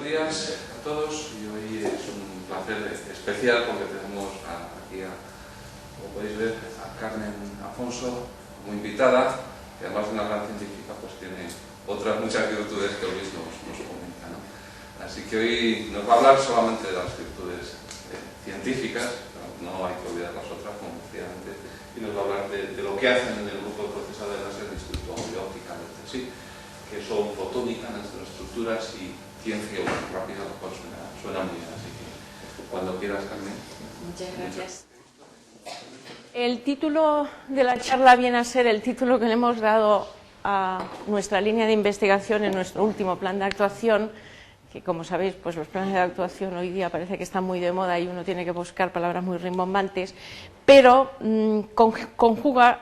buenos días a todos y hoy es un placer especial porque tenemos aquí, como podéis ver, a Carmen Afonso como invitada, que además de una gran científica pues tiene otras muchas virtudes que Luis nos comenta, ¿no? Así que hoy nos va a hablar solamente de las virtudes científicas, no hay que olvidar las otras, como decía antes, y nos va a hablar de lo que hacen en el grupo de procesadores de láser del Instituto de Óptica del CSIC, que son fotónica, nanoestructuras y ciencia rápida, lo cual suena muy bien, así que cuando quieras, Carmen. Muchas gracias. El título de la charla viene a ser el título que le hemos dado a nuestra línea de investigación en nuestro último plan de actuación, que como sabéis, pues los planes de actuación hoy día parece que están muy de moda y uno tiene que buscar palabras muy rimbombantes, pero conjuga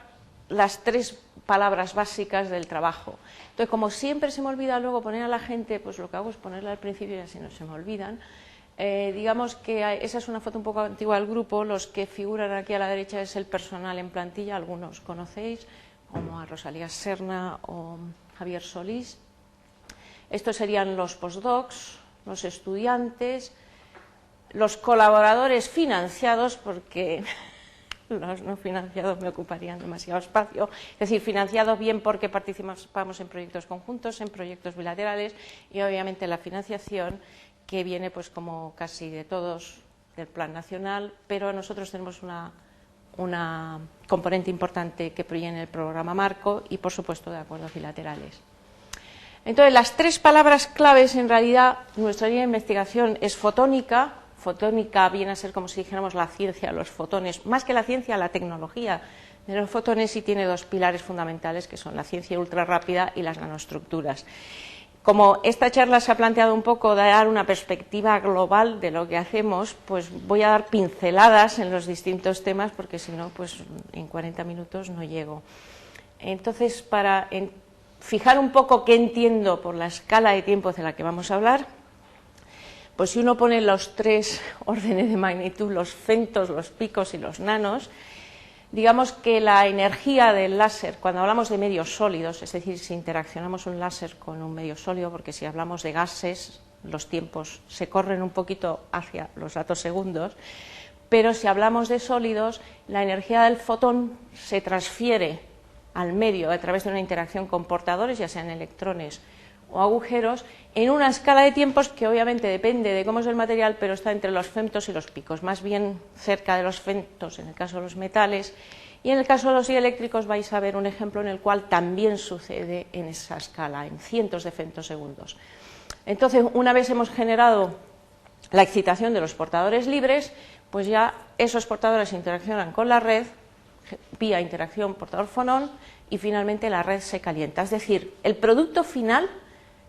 las tres palabras básicas del trabajo. Entonces, como siempre se me olvida luego poner a la gente, pues lo que hago es ponerla al principio y así no se me olvidan. Digamos que esa es una foto un poco antigua del grupo. Los que figuran aquí a la derecha es el personal en plantilla, algunos conocéis, como a Rosalía Serna o Javier Solís. Estos serían los postdocs, los estudiantes, los colaboradores financiados, porque los no financiados me ocuparían demasiado espacio, es decir, financiados bien porque participamos en proyectos conjuntos, en proyectos bilaterales y obviamente la financiación que viene pues como casi de todos del plan nacional, pero nosotros tenemos una componente importante que proviene del programa Marco y por supuesto de acuerdos bilaterales. Entonces, las tres palabras claves, en realidad, nuestra línea de investigación es fotónica. Fotónica viene a ser como si dijéramos la ciencia de los fotones, más que la ciencia, la tecnología de los fotones, y tiene dos pilares fundamentales que son la ciencia ultrarrápida y las nanoestructuras. Como esta charla se ha planteado un poco de dar una perspectiva global de lo que hacemos, pues voy a dar pinceladas en los distintos temas porque si no, pues en 40 minutos no llego. Entonces, para fijar un poco qué entiendo por la escala de tiempo de la que vamos a hablar, pues si uno pone los tres órdenes de magnitud, los femtos, los picos y los nanos, digamos que la energía del láser, cuando hablamos de medios sólidos, es decir, si interaccionamos un láser con un medio sólido, porque si hablamos de gases, los tiempos se corren un poquito hacia los datos segundos, pero si hablamos de sólidos, la energía del fotón se transfiere al medio a través de una interacción con portadores, ya sean electrones o agujeros, en una escala de tiempos que obviamente depende de cómo es el material, pero está entre los femtos y los picos, más bien cerca de los femtos en el caso de los metales, y en el caso de los dieléctricos vais a ver un ejemplo en el cual también sucede en esa escala, en cientos de femtosegundos. Entonces, una vez hemos generado la excitación de los portadores libres, pues ya esos portadores interaccionan con la red vía interacción portador-fonón y finalmente la red se calienta. Es decir, el producto final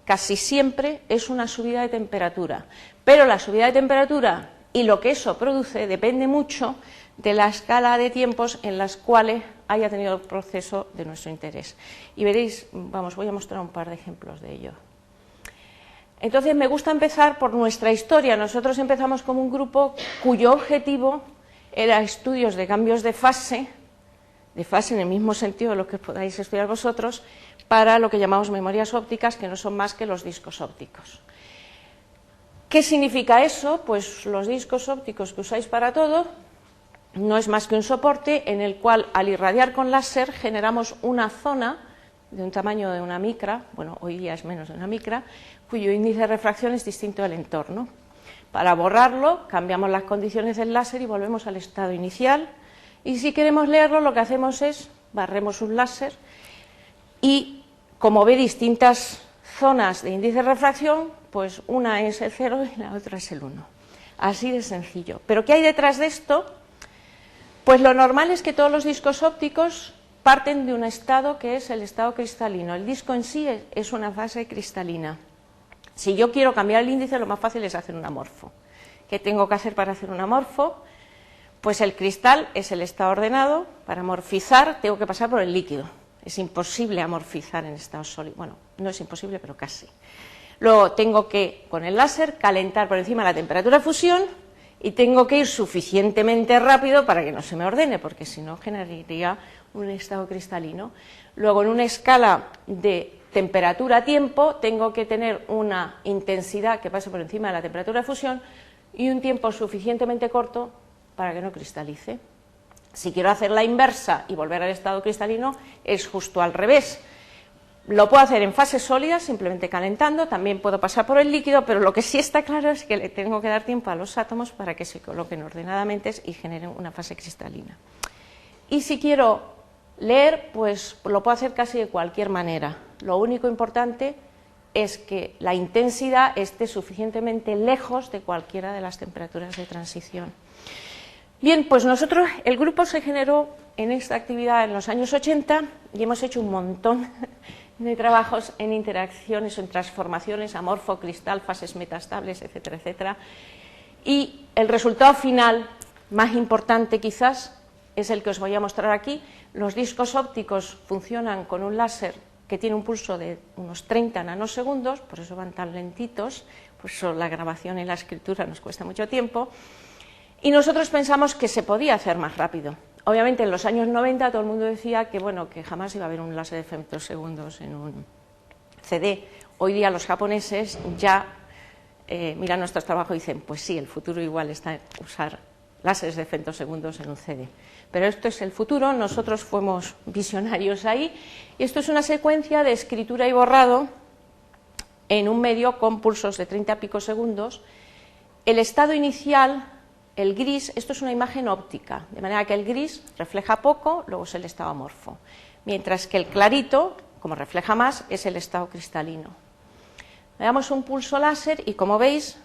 casi siempre es una subida de temperatura, pero la subida de temperatura y lo que eso produce depende mucho de la escala de tiempos en las cuales haya tenido el proceso de nuestro interés. Y veréis, voy a mostrar un par de ejemplos de ello. Entonces, me gusta empezar por nuestra historia. Nosotros empezamos como un grupo cuyo objetivo era estudios de cambios de fase en el mismo sentido de lo que podáis estudiar vosotros, para lo que llamamos memorias ópticas, que no son más que los discos ópticos. ¿Qué significa eso? Pues los discos ópticos que usáis para todo no es más que un soporte en el cual, al irradiar con láser, generamos una zona de un tamaño de una micra, bueno, hoy día es menos de una micra, cuyo índice de refracción es distinto del entorno. Para borrarlo, cambiamos las condiciones del láser y volvemos al estado inicial. Y si queremos leerlo, lo que hacemos es barremos un láser y, como ve distintas zonas de índice de refracción, pues una es el 0 y la otra es el 1. Así de sencillo. ¿Pero qué hay detrás de esto? Pues lo normal es que todos los discos ópticos parten de un estado que es el estado cristalino. El disco en sí es una fase cristalina. Si yo quiero cambiar el índice, lo más fácil es hacer un amorfo. ¿Qué tengo que hacer para hacer un amorfo? Pues el cristal es el estado ordenado. Para amorfizar tengo que pasar por el líquido. Es imposible amorfizar en estado sólido. Bueno, no es imposible, pero casi. Luego tengo que, con el láser, calentar por encima la temperatura de fusión y tengo que ir suficientemente rápido para que no se me ordene, porque si no generaría un estado cristalino. Luego, en una escala de temperatura-tiempo, tengo que tener una intensidad que pase por encima de la temperatura de fusión y un tiempo suficientemente corto para que no cristalice. Si quiero hacer la inversa y volver al estado cristalino, es justo al revés. Lo puedo hacer en fases sólidas, simplemente calentando, también puedo pasar por el líquido, pero lo que sí está claro es que le tengo que dar tiempo a los átomos para que se coloquen ordenadamente y generen una fase cristalina. Y si quiero leer, pues lo puedo hacer casi de cualquier manera. Lo único importante es que la intensidad esté suficientemente lejos de cualquiera de las temperaturas de transición. Bien, pues nosotros, el grupo se generó en esta actividad en los años 80 y hemos hecho un montón de trabajos en interacciones o en transformaciones, amorfo, cristal, fases metaestables, etcétera, etcétera. Y el resultado final, más importante quizás, es el que os voy a mostrar aquí. Los discos ópticos funcionan con un láser que tiene un pulso de unos 30 nanosegundos, por eso van tan lentitos, por eso la grabación y la escritura nos cuesta mucho tiempo. Y nosotros pensamos que se podía hacer más rápido. Obviamente en los años 90 todo el mundo decía que, bueno, que jamás iba a haber un láser de femtosegundos en un CD. Hoy día los japoneses ya miran nuestros trabajos y dicen, pues sí, el futuro igual está en usar láseres de femtosegundos en un CD. Pero esto es el futuro, nosotros fuimos visionarios ahí, y esto es una secuencia de escritura y borrado en un medio con pulsos de 30 picosegundos. El estado inicial, el gris, esto es una imagen óptica, de manera que el gris refleja poco, luego es el estado amorfo, mientras que el clarito, como refleja más, es el estado cristalino. Le damos un pulso láser y, como veis,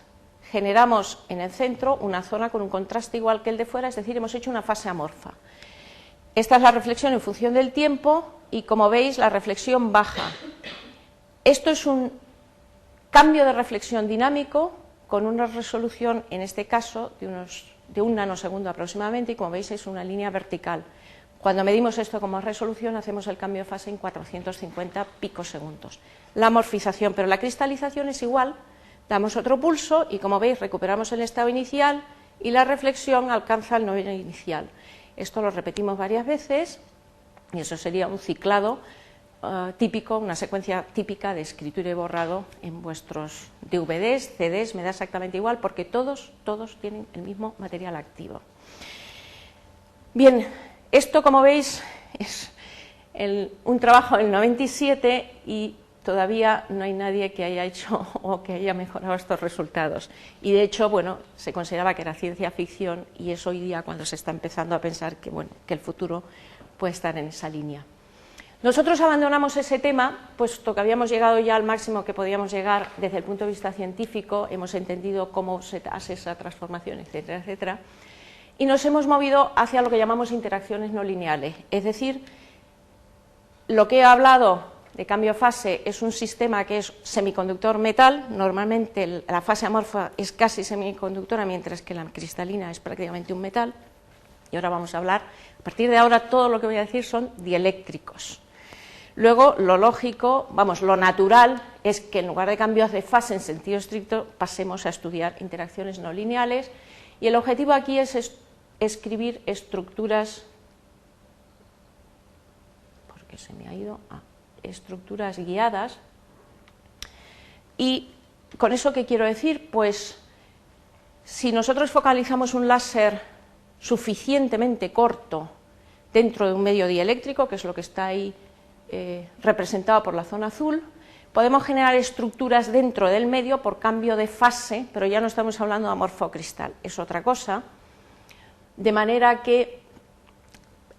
generamos en el centro una zona con un contraste igual que el de fuera, es decir, hemos hecho una fase amorfa. Esta es la reflexión en función del tiempo y, como veis, la reflexión baja. Esto es un cambio de reflexión dinámico con una resolución, en este caso, de un nanosegundo aproximadamente, y como veis es una línea vertical. Cuando medimos esto como resolución, hacemos el cambio de fase en 450 picosegundos. La amorfización, pero la cristalización es igual. Damos otro pulso y, como veis, recuperamos el estado inicial y la reflexión alcanza el nivel inicial. Esto lo repetimos varias veces y eso sería un ciclado típico, una secuencia típica de escritura y borrado en vuestros DVDs, CDs, me da exactamente igual porque todos tienen el mismo material activo. Bien, esto, como veis, es un trabajo del 97 y todavía no hay nadie que haya hecho o que haya mejorado estos resultados. Y de hecho, bueno, se consideraba que era ciencia ficción y es hoy día cuando se está empezando a pensar que, bueno, que el futuro puede estar en esa línea. Nosotros abandonamos ese tema, puesto que habíamos llegado ya al máximo que podíamos llegar desde el punto de vista científico, hemos entendido cómo se hace esa transformación, etcétera, etcétera, y nos hemos movido hacia lo que llamamos interacciones no lineales. Es decir, lo que he hablado de cambio de fase es un sistema que es semiconductor metal, normalmente la fase amorfa es casi semiconductora, mientras que la cristalina es prácticamente un metal, y ahora vamos a hablar, a partir de ahora todo lo que voy a decir son dieléctricos. Luego, lo lógico, lo natural, es que en lugar de cambios de fase en sentido estricto, pasemos a estudiar interacciones no lineales, y el objetivo aquí es escribir estructuras, porque se me ha ido, estructuras guiadas. Y con eso, ¿qué quiero decir? Pues si nosotros focalizamos un láser suficientemente corto dentro de un medio dieléctrico, que es lo que está ahí representado por la zona azul, podemos generar estructuras dentro del medio por cambio de fase, pero ya no estamos hablando de amorfocristal, es otra cosa, de manera que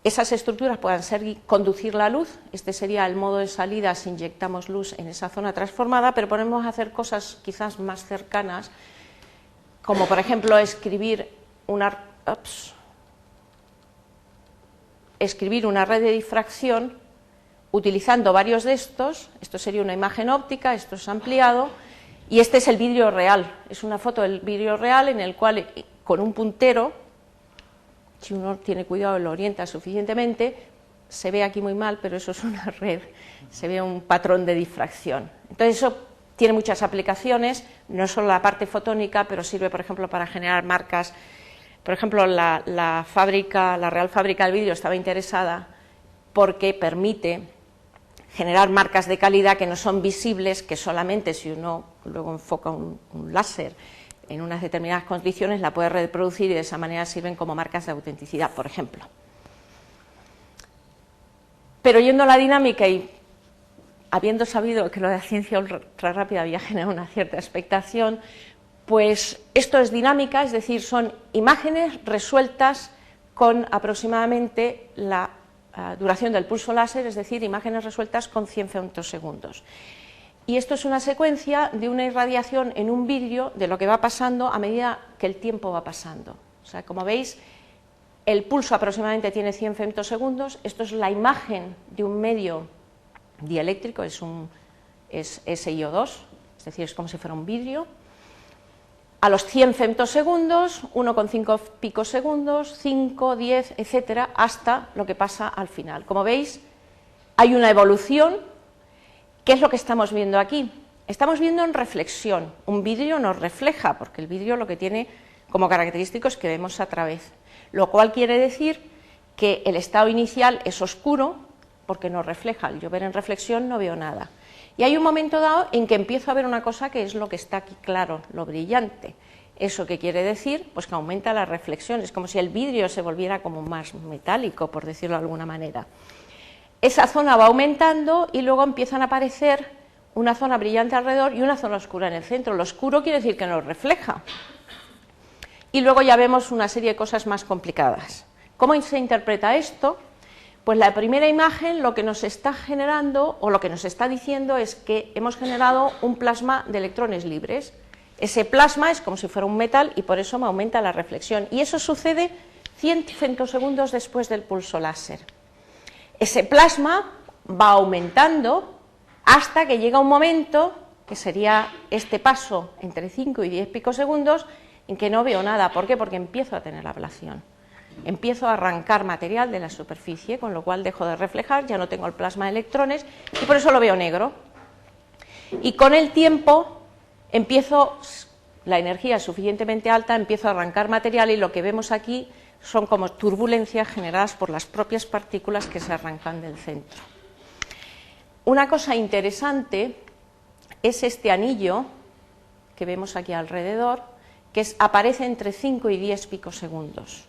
esas estructuras puedan conducir la luz. Este sería el modo de salida si inyectamos luz en esa zona transformada, pero podemos hacer cosas quizás más cercanas, como por ejemplo escribir una red de difracción utilizando varios de estos. Esto sería una imagen óptica, esto es ampliado, y este es el vidrio real, es una foto del vidrio real en el cual con un puntero, si uno tiene cuidado y lo orienta suficientemente, se ve aquí muy mal, pero eso es una red, se ve un patrón de difracción. Entonces eso tiene muchas aplicaciones, no solo la parte fotónica, pero sirve, por ejemplo, para generar marcas. Por ejemplo, la Real Fábrica del Vidrio estaba interesada porque permite generar marcas de calidad que no son visibles, que solamente si uno luego enfoca un láser en unas determinadas condiciones la puede reproducir y de esa manera sirven como marcas de autenticidad, por ejemplo. Pero yendo a la dinámica y habiendo sabido que lo de la ciencia ultra rápida había generado una cierta expectación, pues esto es dinámica, es decir, son imágenes resueltas con aproximadamente la duración del pulso láser, es decir, imágenes resueltas con 100 femtosegundos. Y esto es una secuencia de una irradiación en un vidrio de lo que va pasando a medida que el tiempo va pasando. O sea, como veis, el pulso aproximadamente tiene 100 femtosegundos, esto es la imagen de un medio dieléctrico, es SiO2, es decir, es como si fuera un vidrio. A los 100 femtosegundos, 1,5 picosegundos, 5, 10, etcétera, hasta lo que pasa al final. Como veis, hay una evolución. ¿Qué es lo que estamos viendo aquí? Estamos viendo en reflexión. Un vidrio nos refleja, porque el vidrio lo que tiene como característico es que vemos a través, lo cual quiere decir que el estado inicial es oscuro, porque nos refleja. Al yo ver en reflexión no veo nada. Y hay un momento dado en que empiezo a ver una cosa que es lo que está aquí claro, lo brillante. ¿Eso qué quiere decir? Pues que aumenta la reflexión, es como si el vidrio se volviera como más metálico, por decirlo de alguna manera. Esa zona va aumentando y luego empiezan a aparecer una zona brillante alrededor y una zona oscura en el centro. Lo oscuro quiere decir que nos refleja. Y luego ya vemos una serie de cosas más complicadas. ¿Cómo se interpreta esto? Pues la primera imagen lo que nos está generando o lo que nos está diciendo es que hemos generado un plasma de electrones libres. Ese plasma es como si fuera un metal y por eso me aumenta la reflexión. Y eso sucede 100 femtosegundos después del pulso láser. Ese plasma va aumentando hasta que llega un momento, que sería este paso entre 5 y 10 picosegundos, en que no veo nada. ¿Por qué? Porque empiezo a tener ablación. Empiezo a arrancar material de la superficie, con lo cual dejo de reflejar, ya no tengo el plasma de electrones y por eso lo veo negro. Y con el tiempo la energía es suficientemente alta, empiezo a arrancar material y lo que vemos aquí son como turbulencias generadas por las propias partículas que se arrancan del centro. Una cosa interesante es este anillo que vemos aquí alrededor, que aparece entre 5 y 10 picosegundos.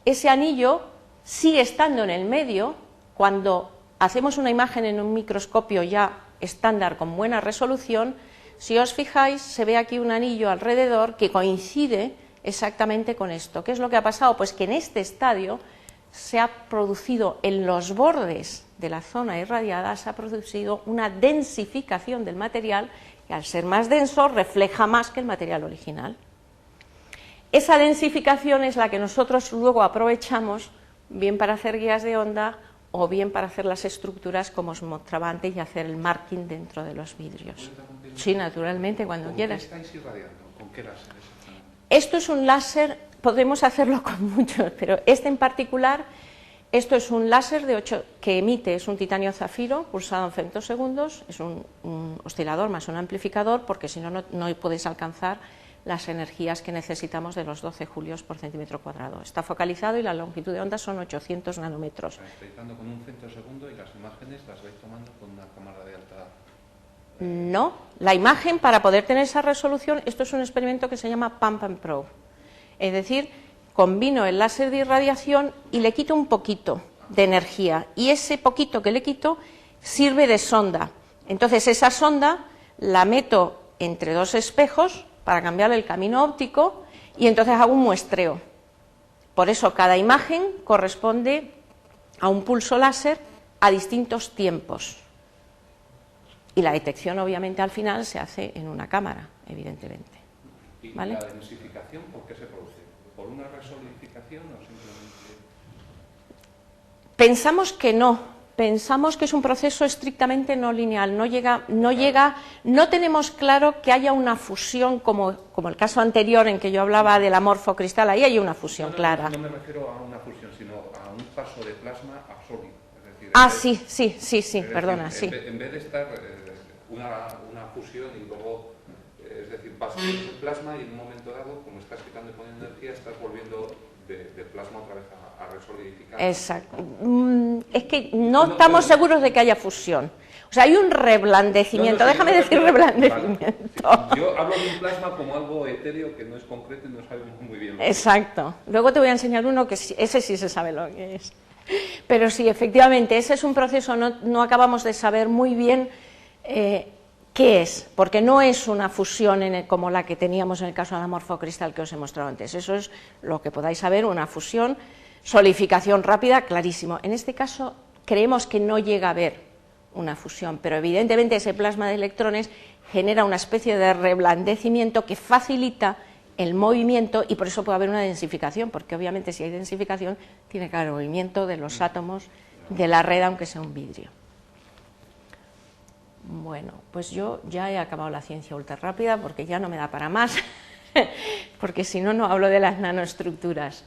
Ese anillo sigue estando en el medio cuando hacemos una imagen en un microscopio ya estándar con buena resolución. Si os fijáis, se ve aquí un anillo alrededor que coincide exactamente con esto. ¿Qué es lo que ha pasado? Pues que en este estadio se ha producido en los bordes de la zona irradiada, se ha producido una densificación del material y al ser más denso refleja más que el material original. Esa densificación es la que nosotros luego aprovechamos bien para hacer guías de onda o bien para hacer las estructuras como os mostraba antes y hacer el marking dentro de los vidrios. Sí, naturalmente, cuando quieras. ¿Con qué estáis irradiando? ¿Con qué láser exactamente? Esto es un láser, podemos hacerlo con muchos, pero este en particular, esto es un láser que emite, es un titanio zafiro pulsado en femtosegundos, es un oscilador más un amplificador, porque si no, no podéis alcanzar las energías que necesitamos de los 12 julios por centímetro cuadrado. Está focalizado y la longitud de onda son 800 nanómetros. Estáis dando con un femtosegundo y las imágenes las vais tomando con una cámara de alta... No, la imagen, para poder tener esa resolución, esto es un experimento que se llama Pump and Probe. Es decir, combino el láser de irradiación y le quito un poquito de energía. Y ese poquito que le quito sirve de sonda. Entonces esa sonda la meto entre dos espejos para cambiar el camino óptico y entonces hago un muestreo. Por eso cada imagen corresponde a un pulso láser a distintos tiempos. Y la detección obviamente al final se hace en una cámara, evidentemente. ¿Y ¿vale? la densificación por qué se produce? ¿Por una resolidificación o simplemente...? Pensamos que no. Pensamos que es un proceso estrictamente no lineal, no tenemos claro que haya una fusión como el caso anterior en que yo hablaba del amorfo cristal, ahí hay una fusión clara. No me refiero a una fusión, sino a un paso de plasma a sólido. Es decir, perdona, sí. En vez de estar una fusión y luego, es decir, pasas el plasma y en un momento dado, como estás quitando y poniendo energía, estás volviendo de plasma otra vez a resolidificar. Exacto. Es que no estamos seguros de que haya fusión. O sea, hay un reblandecimiento, déjame decir reblandecimiento. Vale. Yo hablo de un plasma como algo etéreo que no es concreto y no sabemos muy bien lo que es. Exacto. Luego te voy a enseñar uno que ese sí se sabe lo que es. Pero sí, efectivamente, ese es un proceso, no acabamos de saber muy bien qué es, porque no es una fusión como la que teníamos en el caso del amorfocristal que os he mostrado antes. Eso es lo que podáis saber, una fusión, solidificación rápida, clarísimo. En este caso creemos que no llega a haber una fusión, pero evidentemente ese plasma de electrones genera una especie de reblandecimiento que facilita el movimiento y por eso puede haber una densificación, porque obviamente si hay densificación tiene que haber movimiento de los átomos de la red, aunque sea un vidrio. Bueno, pues yo ya he acabado la ciencia ultra rápida porque ya no me da para más, porque si no, no hablo de las nanoestructuras.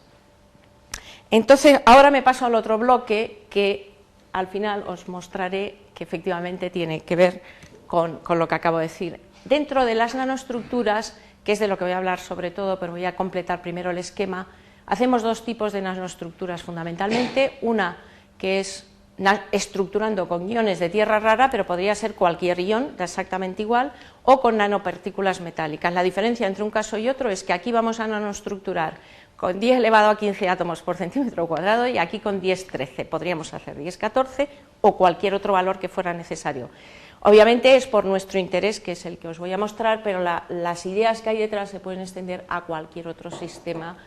Entonces, ahora me paso al otro bloque que al final os mostraré que efectivamente tiene que ver con lo que acabo de decir. Dentro de las nanoestructuras, que es de lo que voy a hablar sobre todo, pero voy a completar primero el esquema, hacemos dos tipos de nanoestructuras fundamentalmente, una que es estructurando con iones de tierra rara, pero podría ser cualquier ion, exactamente igual, o con nanopartículas metálicas. La diferencia entre un caso y otro es que aquí vamos a nanoestructurar con 10 elevado a 15 átomos por centímetro cuadrado y aquí con 10-13, podríamos hacer 10-14 o cualquier otro valor que fuera necesario. Obviamente es por nuestro interés, que es el que os voy a mostrar, pero las ideas que hay detrás se pueden extender a cualquier otro sistema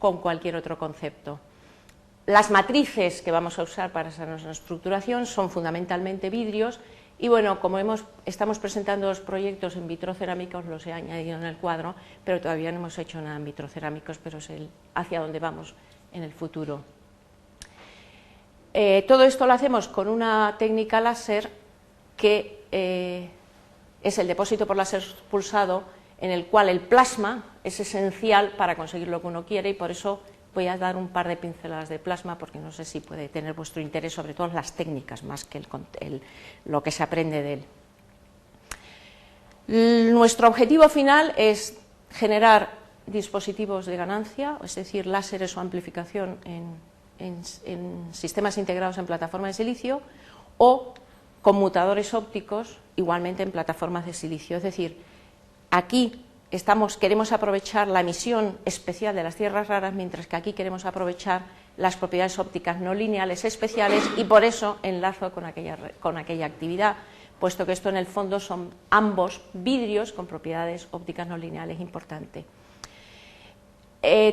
con cualquier otro concepto. Las matrices que vamos a usar para esa nanoestructuración son fundamentalmente vidrios y bueno, como estamos presentando los proyectos en vitrocerámicos, los he añadido en el cuadro, pero todavía no hemos hecho nada en vitrocerámicos, pero es hacia donde vamos en el futuro. Todo esto lo hacemos con una técnica láser que es el depósito por láser pulsado, en el cual el plasma es esencial para conseguir lo que uno quiere y por eso voy a dar un par de pinceladas de plasma porque no sé si puede tener vuestro interés, sobre todo las técnicas más que lo que se aprende de él. Nuestro objetivo final es generar dispositivos de ganancia, es decir, láseres o amplificación en sistemas integrados en plataformas de silicio o conmutadores ópticos igualmente en plataformas de silicio. Es decir, aquí queremos aprovechar la emisión especial de las tierras raras, mientras que aquí queremos aprovechar las propiedades ópticas no lineales especiales y por eso enlazo con aquella actividad, puesto que esto en el fondo son ambos vidrios con propiedades ópticas no lineales importantes.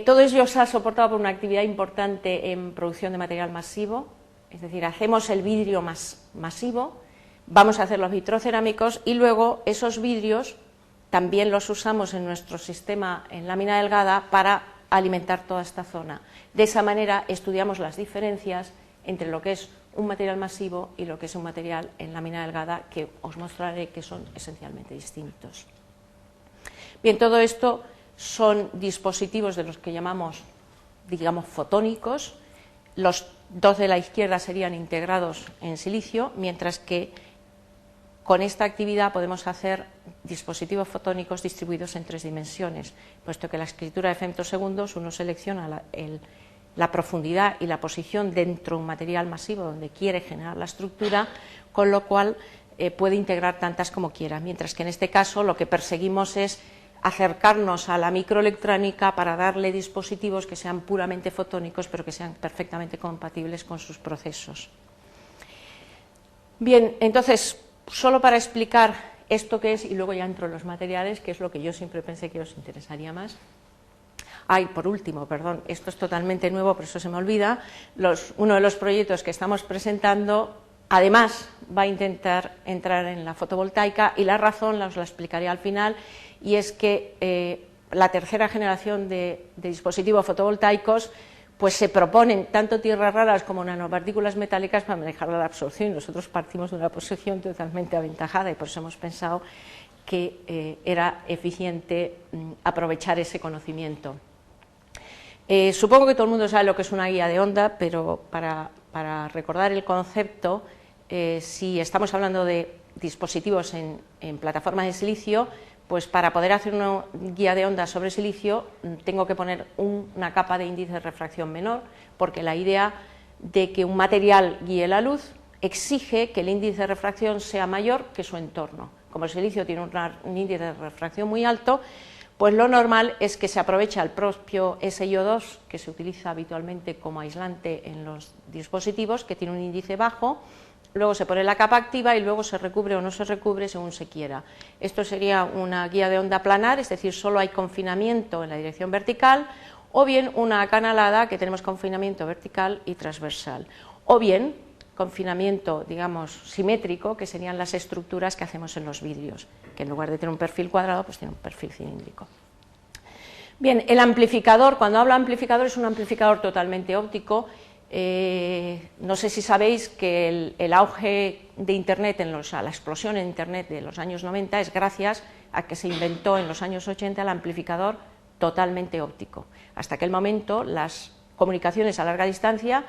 Todo ello se ha soportado por una actividad importante en producción de material masivo, es decir, hacemos el vidrio más masivo, vamos a hacer los vitrocerámicos y luego esos vidrios también los usamos en nuestro sistema en lámina delgada para alimentar toda esta zona. De esa manera estudiamos las diferencias entre lo que es un material masivo y lo que es un material en lámina delgada, que os mostraré que son esencialmente distintos. Bien, todo esto son dispositivos de los que llamamos, digamos, fotónicos. Los dos de la izquierda serían integrados en silicio, mientras que con esta actividad podemos hacer dispositivos fotónicos distribuidos en 3 dimensiones, puesto que la escritura de femtosegundos uno selecciona la profundidad y la posición dentro de un material masivo donde quiere generar la estructura, con lo cual puede integrar tantas como quiera, mientras que en este caso lo que perseguimos es acercarnos a la microelectrónica para darle dispositivos que sean puramente fotónicos, pero que sean perfectamente compatibles con sus procesos. Bien, entonces, solo para explicar esto que es, y luego ya entro en los materiales, que es lo que yo siempre pensé que os interesaría más. Por último, perdón, esto es totalmente nuevo, por eso se me olvida, uno de los proyectos que estamos presentando, además, va a intentar entrar en la fotovoltaica, y la razón os la explicaré al final, y es que la tercera generación de dispositivos fotovoltaicos pues se proponen tanto tierras raras como nanopartículas metálicas para manejar la absorción, y nosotros partimos de una posición totalmente aventajada y por eso hemos pensado que era eficiente aprovechar ese conocimiento. Supongo que todo el mundo sabe lo que es una guía de onda, pero para recordar el concepto, si estamos hablando de dispositivos en plataformas de silicio, pues para poder hacer una guía de ondas sobre silicio tengo que poner una capa de índice de refracción menor, porque la idea de que un material guíe la luz exige que el índice de refracción sea mayor que su entorno. Como el silicio tiene un índice de refracción muy alto, pues lo normal es que se aprovecha el propio SiO2, que se utiliza habitualmente como aislante en los dispositivos, que tiene un índice bajo, luego se pone la capa activa y luego se recubre o no se recubre según se quiera. Esto sería una guía de onda planar, es decir, solo hay confinamiento en la dirección vertical, o bien una acanalada, que tenemos confinamiento vertical y transversal, o bien confinamiento, digamos, simétrico, que serían las estructuras que hacemos en los vidrios, que en lugar de tener un perfil cuadrado, pues tiene un perfil cilíndrico. Bien, el amplificador, cuando hablo de amplificador, es un amplificador totalmente óptico. No sé si sabéis que el auge de Internet, la explosión en Internet de los años 90 es gracias a que se inventó en los años 80 el amplificador totalmente óptico. Hasta aquel momento las comunicaciones a larga distancia,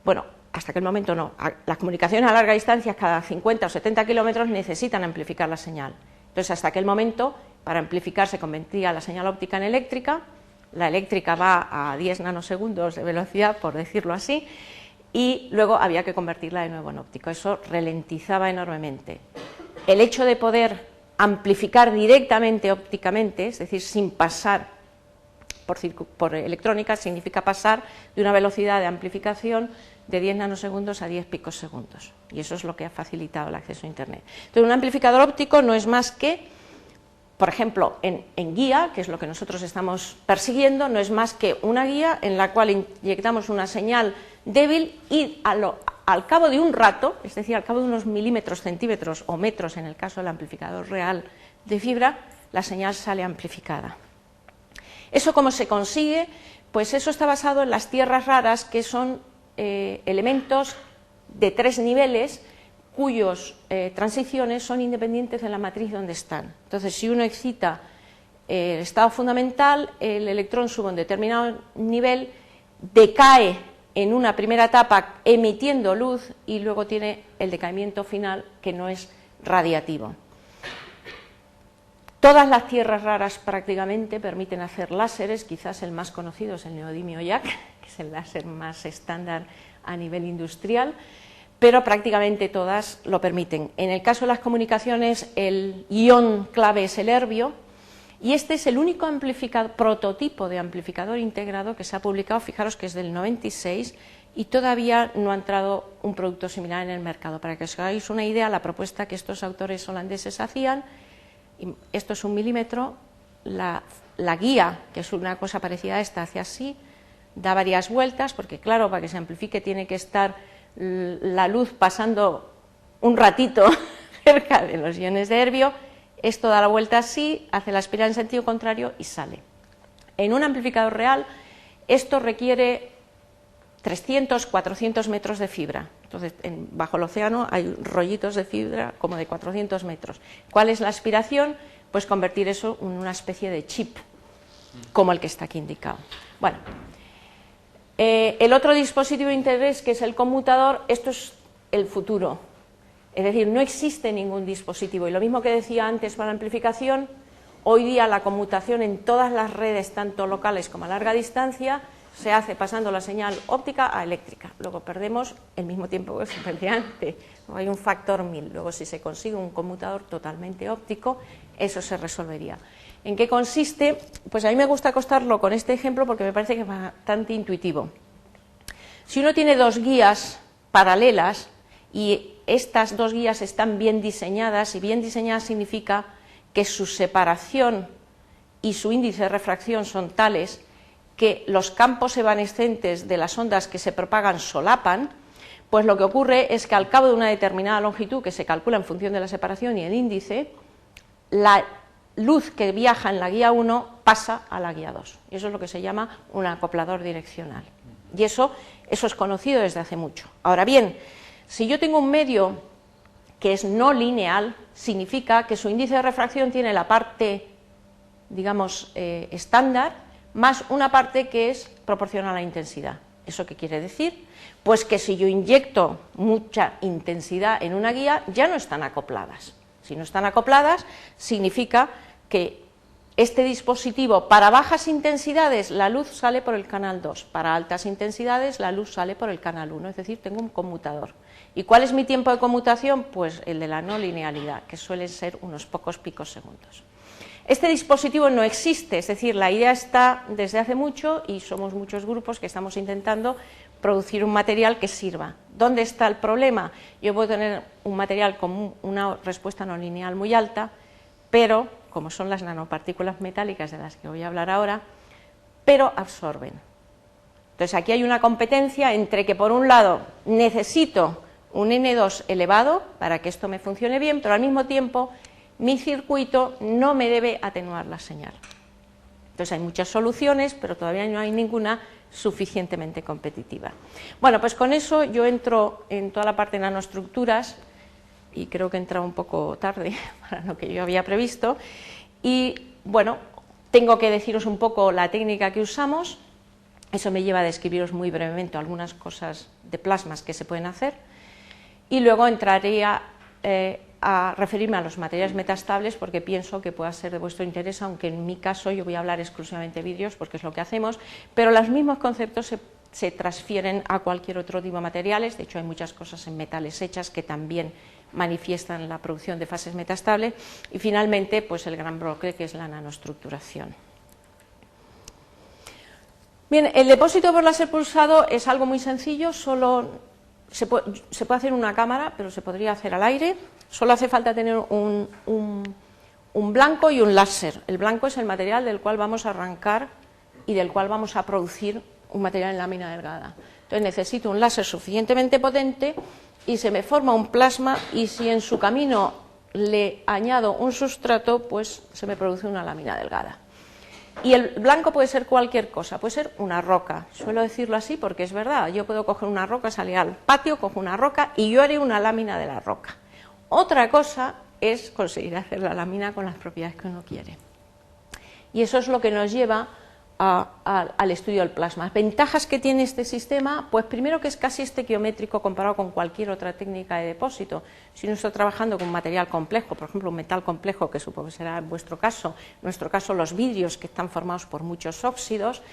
bueno, hasta aquel momento no, las comunicaciones a larga distancia cada 50 o 70 kilómetros necesitan amplificar la señal. Entonces, hasta aquel momento, para amplificar se convertía la señal óptica en eléctrica, la eléctrica va a 10 nanosegundos de velocidad, por decirlo así, y luego había que convertirla de nuevo en óptico. Eso ralentizaba enormemente. El hecho de poder amplificar directamente ópticamente, es decir, sin pasar por electrónica, significa pasar de una velocidad de amplificación de 10 nanosegundos a 10 picosegundos, y eso es lo que ha facilitado el acceso a Internet. Entonces, un amplificador óptico no es más que, por ejemplo, en guía, que es lo que nosotros estamos persiguiendo, no es más que una guía en la cual inyectamos una señal débil y al cabo de un rato, es decir, al cabo de unos milímetros, centímetros o metros, en el caso del amplificador real de fibra, la señal sale amplificada. ¿Eso cómo se consigue? Pues eso está basado en las tierras raras, que son elementos de 3 niveles cuyas transiciones son independientes de la matriz donde están. Entonces, si uno excita el estado fundamental, el electrón sube a un determinado nivel, decae en una primera etapa emitiendo luz y luego tiene el decaimiento final, que no es radiativo. Todas las tierras raras prácticamente permiten hacer láseres, quizás el más conocido es el neodimio YAG, que es el láser más estándar a nivel industrial, pero prácticamente todas lo permiten. En el caso de las comunicaciones, el ion clave es el herbio, y este es el único prototipo de amplificador integrado que se ha publicado, fijaros que es del 96, y todavía no ha entrado un producto similar en el mercado. Para que os hagáis una idea, la propuesta que estos autores holandeses hacían, esto es 1 milímetro, la guía, que es una cosa parecida a esta, hace así, da varias vueltas, porque claro, para que se amplifique tiene que estar la luz pasando un ratito cerca de los iones de herbio. Esto da la vuelta así, hace la espiral en sentido contrario y sale. En un amplificador real esto requiere 300, 400 metros de fibra. Entonces, bajo el océano hay rollitos de fibra como de 400 metros. ¿Cuál es la aspiración? Pues convertir eso en una especie de chip, como el que está aquí indicado. Bueno, el otro dispositivo de interés, que es el conmutador, esto es el futuro. Es decir, no existe ningún dispositivo. Y lo mismo que decía antes para la amplificación, hoy día la conmutación en todas las redes, tanto locales como a larga distancia, se hace pasando la señal óptica a eléctrica. Luego perdemos el mismo tiempo que se perdía antes. Hay un factor 1000. Luego, si se consigue un conmutador totalmente óptico, eso se resolvería. ¿En qué consiste? Pues a mí me gusta acostarlo con este ejemplo porque me parece que es bastante intuitivo. Si uno tiene 2 guías paralelas y estas 2 guías están bien diseñadas, y bien diseñadas significa que su separación y su índice de refracción son tales que los campos evanescentes de las ondas que se propagan solapan, pues lo que ocurre es que al cabo de una determinada longitud, que se calcula en función de la separación y el índice, la luz que viaja en la guía 1 pasa a la guía 2. Y eso es lo que se llama un acoplador direccional. Y eso es conocido desde hace mucho. Ahora bien, si yo tengo un medio que es no lineal, significa que su índice de refracción tiene la parte, digamos, estándar, más una parte que es proporcional a la intensidad. ¿Eso qué quiere decir? Pues que si yo inyecto mucha intensidad en una guía, ya no están acopladas. Si no están acopladas, significa que este dispositivo, para bajas intensidades, la luz sale por el canal 2, para altas intensidades, la luz sale por el canal 1, es decir, tengo un conmutador. ¿Y cuál es mi tiempo de conmutación? Pues el de la no linealidad, que suelen ser unos pocos picos segundos. Este dispositivo no existe, es decir, la idea está desde hace mucho y somos muchos grupos que estamos intentando producir un material que sirva. ¿Dónde está el problema? Yo puedo tener un material con una respuesta no lineal muy alta, pero, como son las nanopartículas metálicas de las que voy a hablar ahora, pero absorben. Entonces aquí hay una competencia entre que por un lado necesito un N2 elevado para que esto me funcione bien, pero al mismo tiempo mi circuito no me debe atenuar la señal. Entonces hay muchas soluciones, pero todavía no hay ninguna suficientemente competitiva. Bueno, pues con eso yo entro en toda la parte de nanoestructuras, y creo que he entrado un poco tarde para lo que yo había previsto, y bueno, tengo que deciros un poco la técnica que usamos. Eso me lleva a describiros muy brevemente algunas cosas de plasmas que se pueden hacer, y luego entraré a referirme a los materiales metaestables porque pienso que pueda ser de vuestro interés, aunque en mi caso yo voy a hablar exclusivamente de vidrios porque es lo que hacemos, pero los mismos conceptos se transfieren a cualquier otro tipo de materiales. De hecho hay muchas cosas en metales hechas que también manifiestan la producción de fases metaestables, y finalmente pues el gran bloque que es la nanoestructuración. Bien, el depósito por láser pulsado es algo muy sencillo, solo se puede hacer en una cámara, pero se podría hacer al aire. Solo hace falta tener un blanco y un láser. El blanco es el material del cual vamos a arrancar y del cual vamos a producir un material en lámina delgada. Entonces necesito un láser suficientemente potente y se me forma un plasma, y si en su camino le añado un sustrato, pues se me produce una lámina delgada. Y el blanco puede ser cualquier cosa, puede ser una roca. Suelo decirlo así porque es verdad. Yo puedo coger una roca, salir al patio, cojo una roca y yo haré una lámina de la roca. Otra cosa es conseguir hacer la lámina con las propiedades que uno quiere. Y eso es lo que nos lleva al estudio del plasma. Ventajas que tiene este sistema, pues primero que es casi estequiométrico comparado con cualquier otra técnica de depósito. Si uno está trabajando con un material complejo, por ejemplo un metal complejo, que supongo que será en vuestro caso, en nuestro caso los vidrios que están formados por muchos óxidos,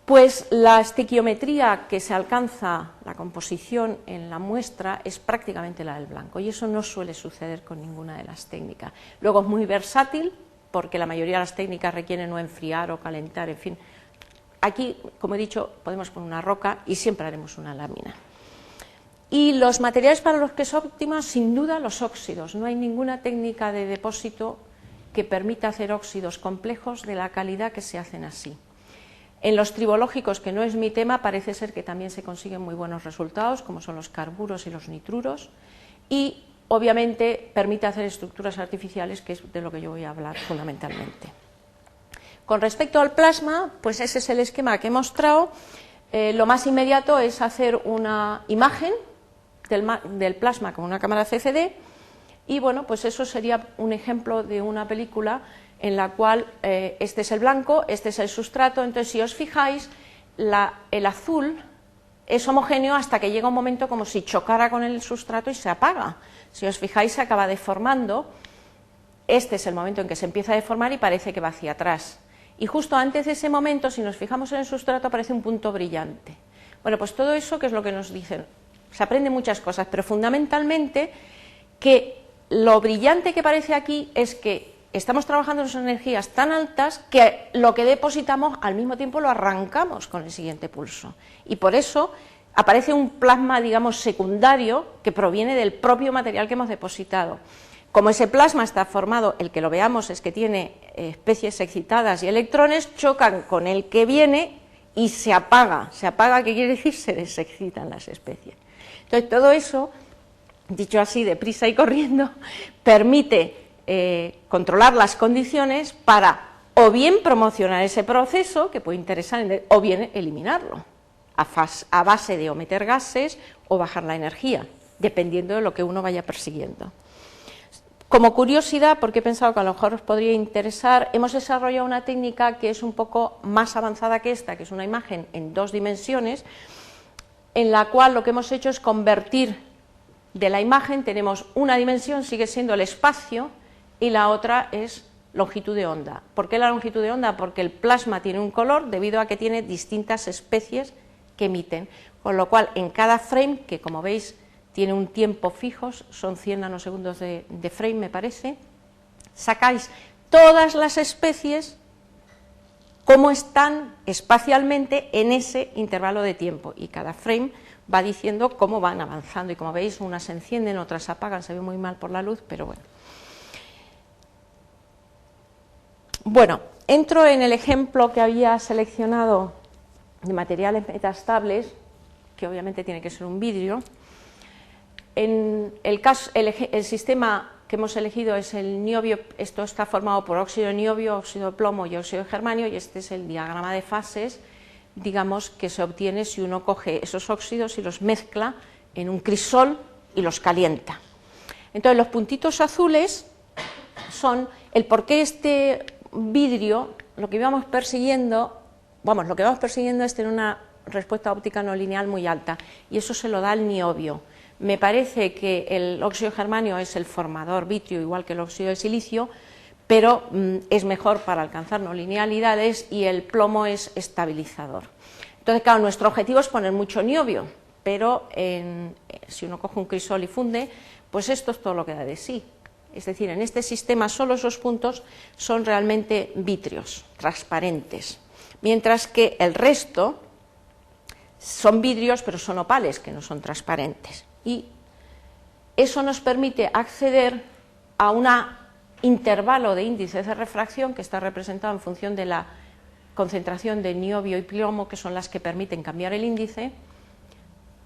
pues la estequiometría que se alcanza, la composición en la muestra, es prácticamente la del blanco, y eso no suele suceder con ninguna de las técnicas. Luego es muy versátil, porque la mayoría de las técnicas requieren o enfriar o calentar, en fin. Aquí, como he dicho, podemos poner una roca y siempre haremos una lámina. Y los materiales para los que es óptima, sin duda, los óxidos. No hay ninguna técnica de depósito que permita hacer óxidos complejos de la calidad que se hacen así. En los tribológicos, que no es mi tema, parece ser que también se consiguen muy buenos resultados, como son los carburos y los nitruros, y obviamente permite hacer estructuras artificiales, que es de lo que yo voy a hablar fundamentalmente. Con respecto al plasma, pues ese es el esquema que he mostrado. Lo más inmediato es hacer una imagen del plasma con una cámara CCD, y bueno, pues eso sería un ejemplo de una película en la cual este es el blanco, este es el sustrato. Entonces, si os fijáis, el azul es homogéneo hasta que llega un momento como si chocara con el sustrato y se apaga. Si os fijáis, se acaba deformando. Este es el momento en que se empieza a deformar y parece que va hacia atrás. Y justo antes de ese momento, si nos fijamos en el sustrato, aparece un punto brillante. Bueno, pues todo eso, ¿qué es lo que nos dicen? Se aprende muchas cosas, pero fundamentalmente que lo brillante que parece aquí es que estamos trabajando en energías tan altas que lo que depositamos al mismo tiempo lo arrancamos con el siguiente pulso. Y por eso aparece un plasma, digamos, secundario que proviene del propio material que hemos depositado. Como ese plasma está formado, el que lo veamos es que tiene especies excitadas y electrones, chocan con el que viene y se apaga. Se apaga, ¿qué quiere decir? Se desexcitan las especies. Entonces, todo eso, dicho así, deprisa y corriendo, permite controlar las condiciones para o bien promocionar ese proceso, que puede interesar, o bien eliminarlo, a base de o meter gases o bajar la energía, dependiendo de lo que uno vaya persiguiendo. Como curiosidad, porque he pensado que a lo mejor os podría interesar, hemos desarrollado una técnica que es un poco más avanzada que esta, que es una imagen en 2 dimensiones, en la cual lo que hemos hecho es convertir de la imagen, tenemos una dimensión, sigue siendo el espacio, y la otra es longitud de onda. ¿Por qué la longitud de onda? Porque el plasma tiene un color debido a que tiene distintas especies que emiten, con lo cual en cada frame, que como veis tiene un tiempo fijo, son 100 nanosegundos de frame me parece, sacáis todas las especies cómo están espacialmente en ese intervalo de tiempo, y cada frame va diciendo cómo van avanzando, y como veis unas se encienden, otras se apagan, se ve muy mal por la luz, pero bueno. Bueno, entro en el ejemplo que había seleccionado de materiales metaestables, que obviamente tiene que ser un vidrio. En el caso, el sistema que hemos elegido es el niobio. Esto está formado por óxido de niobio, óxido de plomo y óxido de germanio, y este es el diagrama de fases, digamos, que se obtiene si uno coge esos óxidos y los mezcla en un crisol y los calienta. Entonces los puntitos azules son el por qué este vidrio, lo que íbamos persiguiendo, lo que vamos persiguiendo es tener una respuesta óptica no lineal muy alta, y eso se lo da el niobio. Me parece que el óxido de germanio es el formador vitrio, igual que el óxido de silicio, pero es mejor para alcanzar no linealidades, y el plomo es estabilizador. Entonces, claro, nuestro objetivo es poner mucho niobio, pero si uno coge un crisol y funde, pues esto es todo lo que da de sí. Es decir, en este sistema solo esos puntos son realmente vítreos, transparentes, mientras que el resto son vidrios, pero son opales, que no son transparentes. Y eso nos permite acceder a un intervalo de índices de refracción que está representado en función de la concentración de niobio y plomo, que son las que permiten cambiar el índice,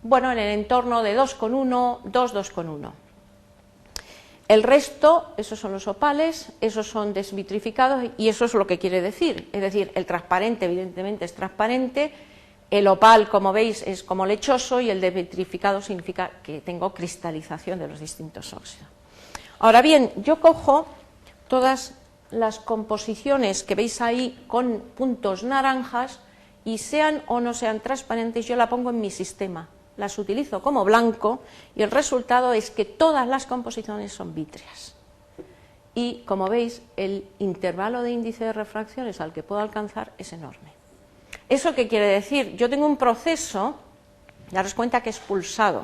bueno, en el entorno de 2,1, 2, 2,1. El resto, esos son los opales, esos son desvitrificados, y eso es lo que quiere decir. Es decir, el transparente evidentemente es transparente, el opal, como veis, es como lechoso, y el desvitrificado significa que tengo cristalización de los distintos óxidos. Ahora bien, yo cojo todas las composiciones que veis ahí con puntos naranjas, y sean o no sean transparentes, yo la pongo en mi sistema, las utilizo como blanco, y el resultado es que todas las composiciones son vítreas. Y como veis, el intervalo de índice de refracciones al que puedo alcanzar es enorme. ¿Eso qué quiere decir? Yo tengo un proceso, daros cuenta que es pulsado.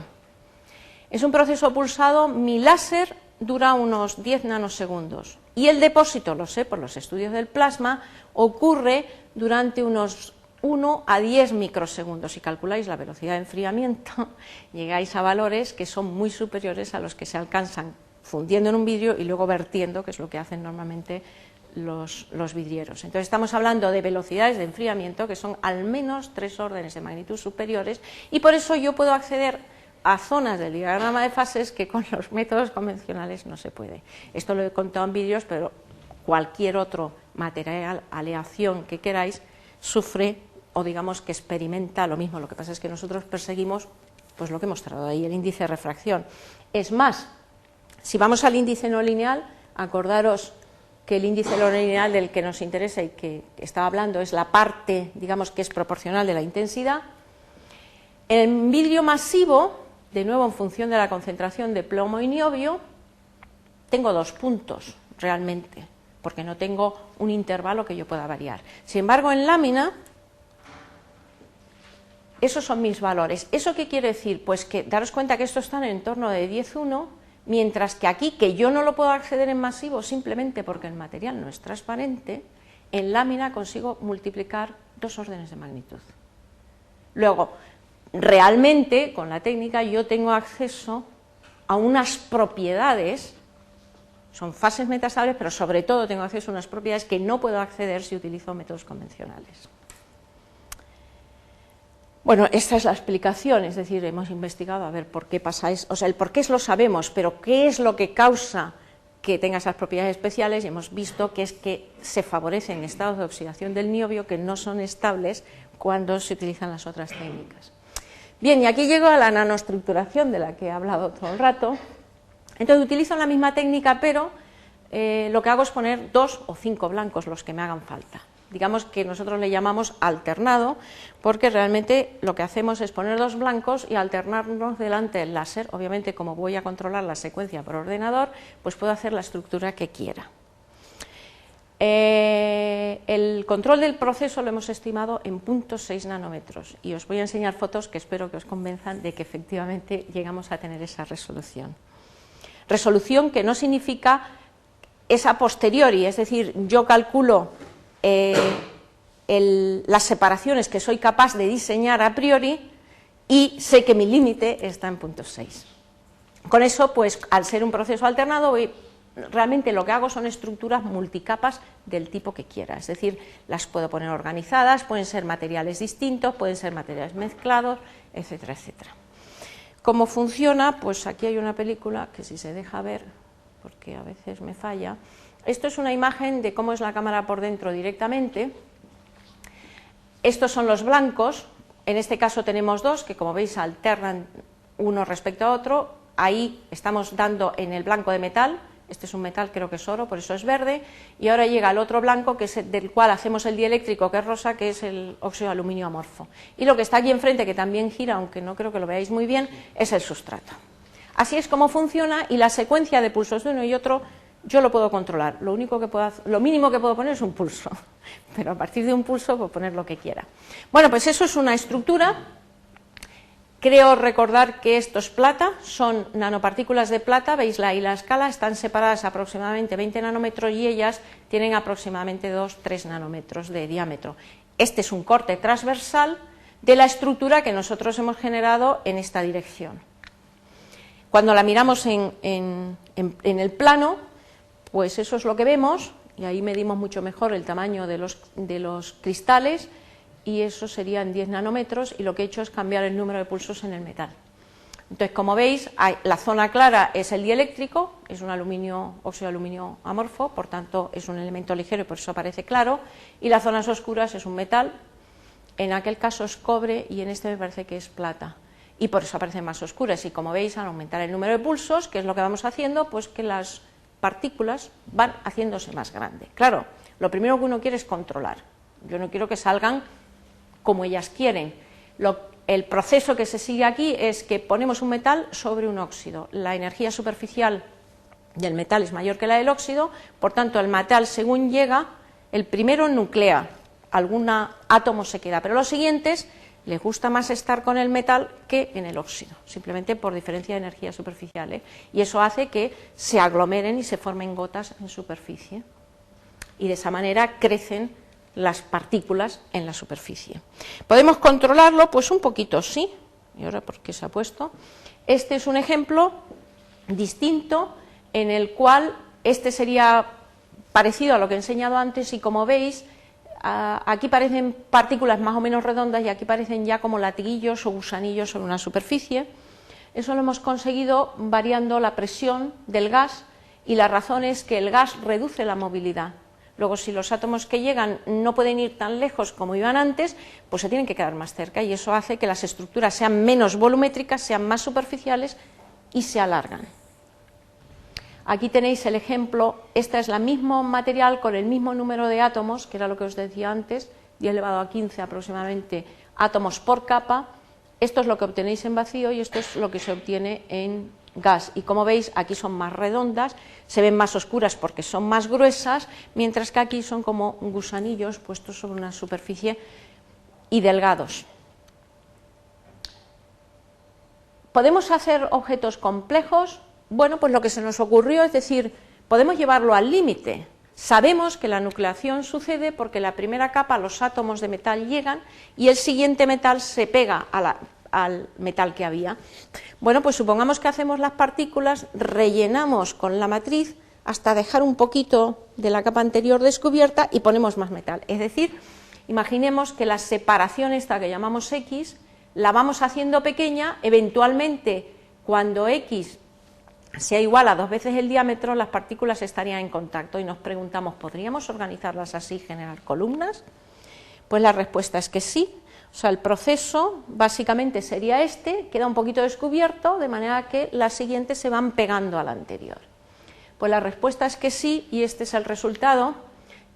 Es un proceso pulsado, mi láser dura unos 10 nanosegundos, y el depósito, lo sé por los estudios del plasma, ocurre durante unos 1 a 10 microsegundos. Si calculáis la velocidad de enfriamiento, llegáis a valores que son muy superiores a los que se alcanzan fundiendo en un vidrio y luego vertiendo, que es lo que hacen normalmente los vidrieros. Entonces estamos hablando de velocidades de enfriamiento que son al menos 3 órdenes de magnitud superiores, y por eso yo puedo acceder a zonas del diagrama de fases que con los métodos convencionales no se puede. Esto lo he contado en vídeos, pero cualquier otro material, aleación que queráis, sufre, o digamos que experimenta lo mismo. Lo que pasa es que nosotros perseguimos pues lo que he mostrado ahí, el índice de refracción. Es más, si vamos al índice no lineal, acordaros que el índice no lineal del que nos interesa y que estaba hablando es la parte, digamos, que es proporcional de la intensidad. En vidrio masivo, de nuevo en función de la concentración de plomo y niobio, tengo 2 puntos realmente, porque no tengo un intervalo que yo pueda variar. Sin embargo, en lámina, esos son mis valores. ¿Eso qué quiere decir? Pues que daros cuenta que esto está en el entorno de 10,1, mientras que aquí, que yo no lo puedo acceder en masivo simplemente porque el material no es transparente, en lámina consigo multiplicar 2 órdenes de magnitud. Luego, realmente, con la técnica, yo tengo acceso a unas propiedades, son fases metaestables, pero sobre todo tengo acceso a unas propiedades que no puedo acceder si utilizo métodos convencionales. Bueno, esta es la explicación, es decir, hemos investigado a ver por qué pasa eso, o sea, el por qué lo sabemos, pero qué es lo que causa que tenga esas propiedades especiales, y hemos visto que es que se favorecen estados de oxidación del niobio que no son estables cuando se utilizan las otras técnicas. Bien, y aquí llego a la nanoestructuración de la que he hablado todo el rato. Entonces utilizo la misma técnica, pero lo que hago es poner 2 o 5 blancos, los que me hagan falta. Digamos que nosotros le llamamos alternado, porque realmente lo que hacemos es poner 2 blancos y alternarnos delante del láser. Obviamente, como voy a controlar la secuencia por ordenador, pues puedo hacer la estructura que quiera. El control del proceso lo hemos estimado en 0.6 nanómetros y os voy a enseñar fotos que espero que os convenzan de que efectivamente llegamos a tener esa resolución. Resolución que no significa esa posteriori, es decir, yo calculo las separaciones que soy capaz de diseñar a priori y sé que mi límite está en 0.6. Con eso, pues al ser un proceso alternado, realmente lo que hago son estructuras multicapas del tipo que quiera, es decir, las puedo poner organizadas, pueden ser materiales distintos, pueden ser materiales mezclados, etcétera, etcétera. ¿Cómo funciona? Pues aquí hay una película que si se deja ver, porque a veces me falla. Esto es una imagen de cómo es la cámara por dentro directamente. Estos son los blancos, en este caso tenemos dos que como veis alternan uno respecto a otro. Ahí estamos dando en el blanco de metal. Este es un metal, creo que es oro, por eso es verde, y ahora llega el otro blanco, que es del cual hacemos el dieléctrico, que es rosa, que es el óxido de aluminio amorfo. Y lo que está aquí enfrente, que también gira, aunque no creo que lo veáis muy bien, es el sustrato. Así es como funciona, y la secuencia de pulsos de uno y otro yo lo puedo controlar. Lo mínimo que puedo poner es un pulso, pero a partir de un pulso puedo poner lo que quiera. Bueno, pues eso es una estructura. Creo recordar que esto es plata, son nanopartículas de plata, veis ahí la escala, están separadas aproximadamente 20 nanómetros y ellas tienen aproximadamente 2-3 nanómetros de diámetro. Este es un corte transversal de la estructura que nosotros hemos generado en esta dirección. Cuando la miramos en el plano, pues eso es lo que vemos, y ahí medimos mucho mejor el tamaño de los cristales, y eso sería en 10 nanómetros, y lo que he hecho es cambiar el número de pulsos en el metal. Entonces, como veis, la zona clara es el dieléctrico, es un óxido de aluminio amorfo, por tanto es un elemento ligero y por eso aparece claro, y las zonas oscuras es un metal, en aquel caso es cobre y en este me parece que es plata, y por eso aparecen más oscuras, y como veis, al aumentar el número de pulsos, que es lo que vamos haciendo, pues que las partículas van haciéndose más grandes. Claro, lo primero que uno quiere es controlar, yo no quiero que salgan como ellas quieren. El proceso que se sigue aquí es que ponemos un metal sobre un óxido. La energía superficial del metal es mayor que la del óxido, por tanto el metal según llega, el primero nuclea, algún átomo se queda, pero los siguientes les gusta más estar con el metal que en el óxido, simplemente por diferencia de energía superficial, ¿eh? Y eso hace que se aglomeren y se formen gotas en superficie, y de esa manera crecen las partículas en la superficie. ¿Podemos controlarlo? Pues un poquito sí. ¿Y ahora por qué se ha puesto? Este es un ejemplo distinto en el cual este sería parecido a lo que he enseñado antes y como veis, aquí parecen partículas más o menos redondas y aquí parecen ya como latiguillos o gusanillos sobre una superficie. Eso lo hemos conseguido variando la presión del gas y la razón es que el gas reduce la movilidad. Luego, si los átomos que llegan no pueden ir tan lejos como iban antes, pues se tienen que quedar más cerca y eso hace que las estructuras sean menos volumétricas, sean más superficiales y se alargan. Aquí tenéis el ejemplo, esta es la mismo material con el mismo número de átomos, que era lo que os decía antes, 10 elevado a 15 aproximadamente átomos por capa. Esto es lo que obtenéis en vacío y esto es lo que se obtiene en gas, y como veis aquí son más redondas, se ven más oscuras porque son más gruesas, mientras que aquí son como gusanillos puestos sobre una superficie y delgados. ¿Podemos hacer objetos complejos? Bueno, pues lo que se nos ocurrió es decir, podemos llevarlo al límite. Sabemos que la nucleación sucede porque la primera capa, los átomos de metal llegan y el siguiente metal se pega al metal que había. Bueno, pues supongamos que hacemos las partículas, rellenamos con la matriz hasta dejar un poquito de la capa anterior descubierta y ponemos más metal. Es decir, imaginemos que la separación esta que llamamos X la vamos haciendo pequeña, eventualmente cuando X sea igual a 2 veces el diámetro, las partículas estarían en contacto y nos preguntamos, ¿podríamos organizarlas así y generar columnas? Pues la respuesta es que sí. O sea, el proceso básicamente sería este, queda un poquito descubierto, de manera que las siguientes se van pegando a la anterior. Pues la respuesta es que sí, y este es el resultado,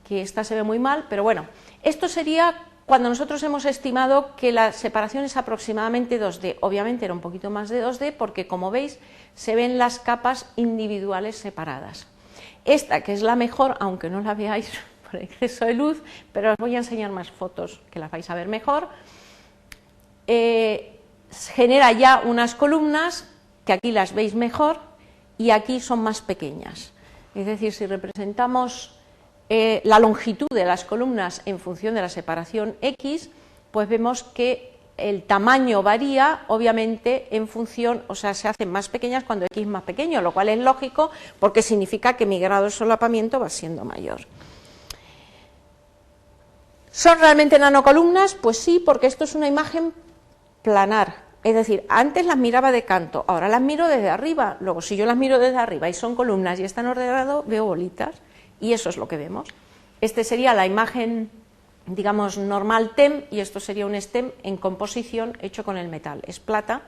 que esta se ve muy mal, pero bueno, esto sería cuando nosotros hemos estimado que la separación es aproximadamente 2D. Obviamente era un poquito más de 2D porque, como veis, se ven las capas individuales separadas. Esta, que es la mejor, aunque no la veáis, por exceso de luz, pero os voy a enseñar más fotos que las vais a ver mejor. Genera ya unas columnas que aquí las veis mejor y aquí son más pequeñas. Es decir, si representamos la longitud de las columnas en función de la separación X, pues vemos que el tamaño varía, obviamente, en función, o sea, se hacen más pequeñas cuando X es más pequeño, lo cual es lógico porque significa que mi grado de solapamiento va siendo mayor. ¿Son realmente nanocolumnas? Pues sí, porque esto es una imagen planar, es decir, antes las miraba de canto, ahora las miro desde arriba, luego si yo las miro desde arriba y son columnas y están ordenadas, veo bolitas, y eso es lo que vemos. Este sería la imagen, digamos, normal TEM, y esto sería un STEM en composición hecho con el metal, es plata,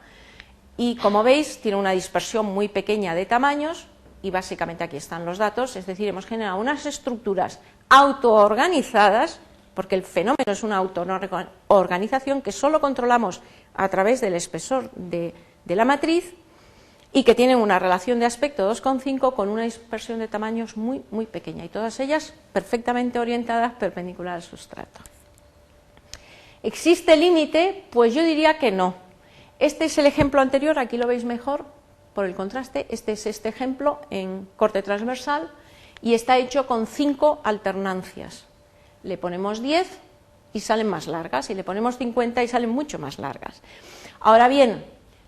y como veis tiene una dispersión muy pequeña de tamaños, y básicamente aquí están los datos, es decir, hemos generado unas estructuras autoorganizadas, porque el fenómeno es una autoorganización que solo controlamos a través del espesor de la matriz y que tienen una relación de aspecto 2,5 con una dispersión de tamaños muy, muy pequeña y todas ellas perfectamente orientadas perpendicular al sustrato. ¿Existe límite? Pues yo diría que no. Este es el ejemplo anterior, aquí lo veis mejor por el contraste, este es este ejemplo en corte transversal y está hecho con 5 alternancias. Le ponemos 10 y salen más largas, y le ponemos 50 y salen mucho más largas. Ahora bien,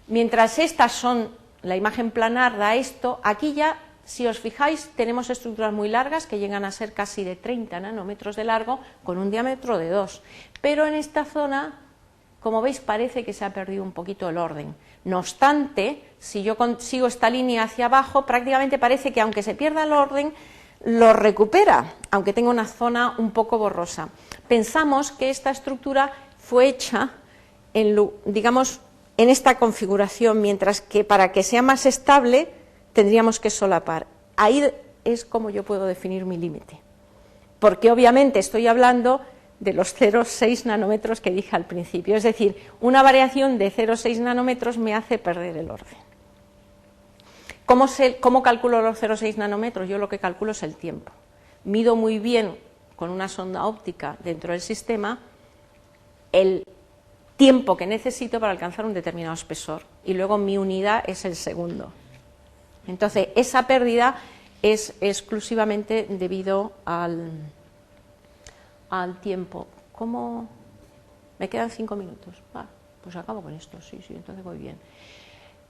mientras estas son, la imagen planar da esto, aquí ya, si os fijáis, tenemos estructuras muy largas que llegan a ser casi de 30 nanómetros de largo con un diámetro de 2, pero en esta zona, como veis, parece que se ha perdido un poquito el orden. No obstante, si yo sigo esta línea hacia abajo, prácticamente parece que aunque se pierda el orden, lo recupera, aunque tenga una zona un poco borrosa. Pensamos que esta estructura fue hecha digamos, en esta configuración, mientras que para que sea más estable tendríamos que solapar. Ahí es como yo puedo definir mi límite, porque obviamente estoy hablando de los 0,6 nanómetros que dije al principio, es decir, una variación de 0,6 nanómetros me hace perder el orden. ¿Cómo calculo los 0,6 nanómetros? Yo lo que calculo es el tiempo. Mido muy bien con una sonda óptica dentro del sistema el tiempo que necesito para alcanzar un determinado espesor y luego mi unidad es el segundo. Entonces, esa pérdida es exclusivamente debido al tiempo. ¿Cómo? Me quedan 5 minutos. Pues acabo con esto, sí, entonces voy bien.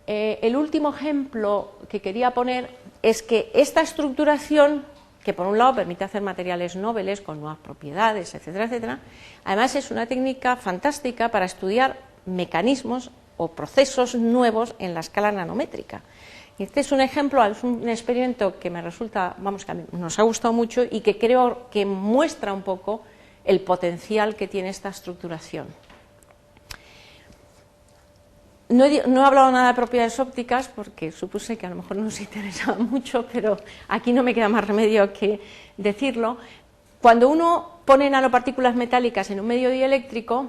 El último ejemplo que quería poner es que esta estructuración, que por un lado permite hacer materiales nobles con nuevas propiedades, etcétera, etcétera, además es una técnica fantástica para estudiar mecanismos o procesos nuevos en la escala nanométrica. Este es un ejemplo, es un experimento que me resulta, vamos, que a mí nos ha gustado mucho y que creo que muestra un poco el potencial que tiene esta estructuración. No he hablado nada de propiedades ópticas porque supuse que a lo mejor no nos interesaba mucho, pero aquí no me queda más remedio que decirlo. Cuando uno pone nanopartículas metálicas en un medio dieléctrico,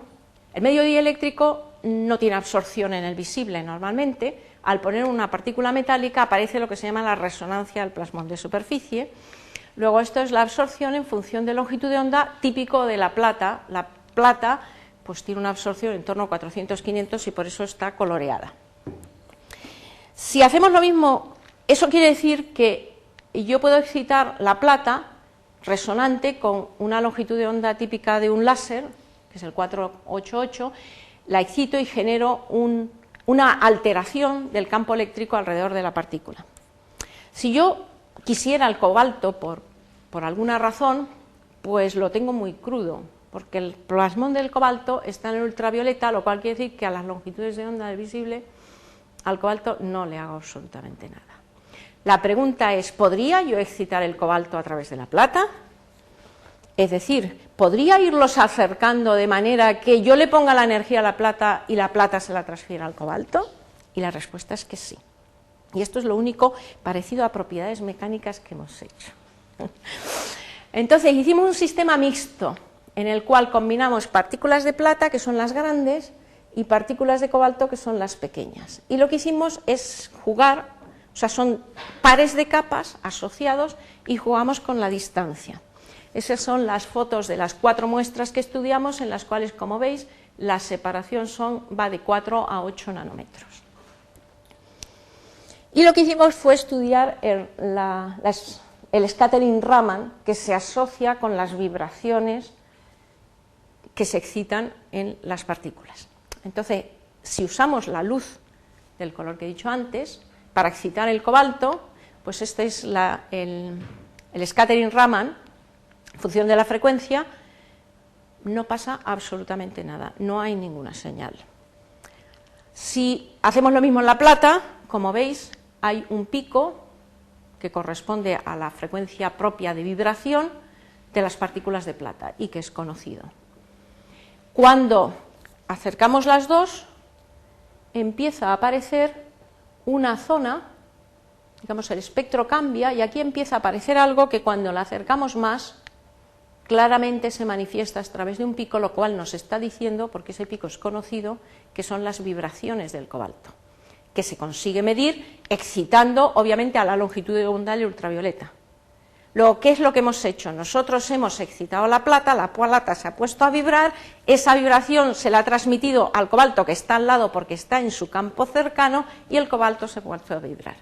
el medio dieléctrico no tiene absorción en el visible normalmente. Al poner una partícula metálica aparece lo que se llama la resonancia del plasmón de superficie. Luego esto es la absorción en función de longitud de onda típico de la plata. La plata pues tiene una absorción en torno a 400-500 y por eso está coloreada. Si hacemos lo mismo, eso quiere decir que yo puedo excitar la plata resonante con una longitud de onda típica de un láser, que es el 488, la excito y genero una alteración del campo eléctrico alrededor de la partícula. Si yo quisiera el cobalto por alguna razón, pues lo tengo muy crudo, porque el plasmón del cobalto está en el ultravioleta, lo cual quiere decir que a las longitudes de onda del visible al cobalto no le hago absolutamente nada. La pregunta es, ¿podría yo excitar el cobalto a través de la plata? Es decir, ¿podría irlos acercando de manera que yo le ponga la energía a la plata y la plata se la transfiera al cobalto? Y la respuesta es que sí. Y esto es lo único parecido a propiedades mecánicas que hemos hecho. Entonces hicimos un sistema mixto en el cual combinamos partículas de plata, que son las grandes, y partículas de cobalto, que son las pequeñas. Y lo que hicimos es jugar, o sea, son pares de capas asociados y jugamos con la distancia. Esas son las fotos de las 4 muestras que estudiamos, en las cuales, como veis, la separación va de 4 a 8 nanómetros. Y lo que hicimos fue estudiar el scattering Raman, que se asocia con las vibraciones que se excitan en las partículas. Entonces, si usamos la luz del color que he dicho antes para excitar el cobalto, pues este es el scattering Raman, en función de la frecuencia, no pasa absolutamente nada, no hay ninguna señal. Si hacemos lo mismo en la plata, como veis, hay un pico que corresponde a la frecuencia propia de vibración de las partículas de plata y que es conocido. Cuando acercamos las dos, empieza a aparecer una zona, digamos, el espectro cambia y aquí empieza a aparecer algo que cuando la acercamos más, claramente se manifiesta a través de un pico, lo cual nos está diciendo, porque ese pico es conocido, que son las vibraciones del cobalto, que se consigue medir excitando, obviamente, a la longitud de onda del ultravioleta. Luego, ¿qué es lo que hemos hecho? Nosotros hemos excitado la plata se ha puesto a vibrar, esa vibración se la ha transmitido al cobalto que está al lado porque está en su campo cercano y el cobalto se ha puesto a vibrar.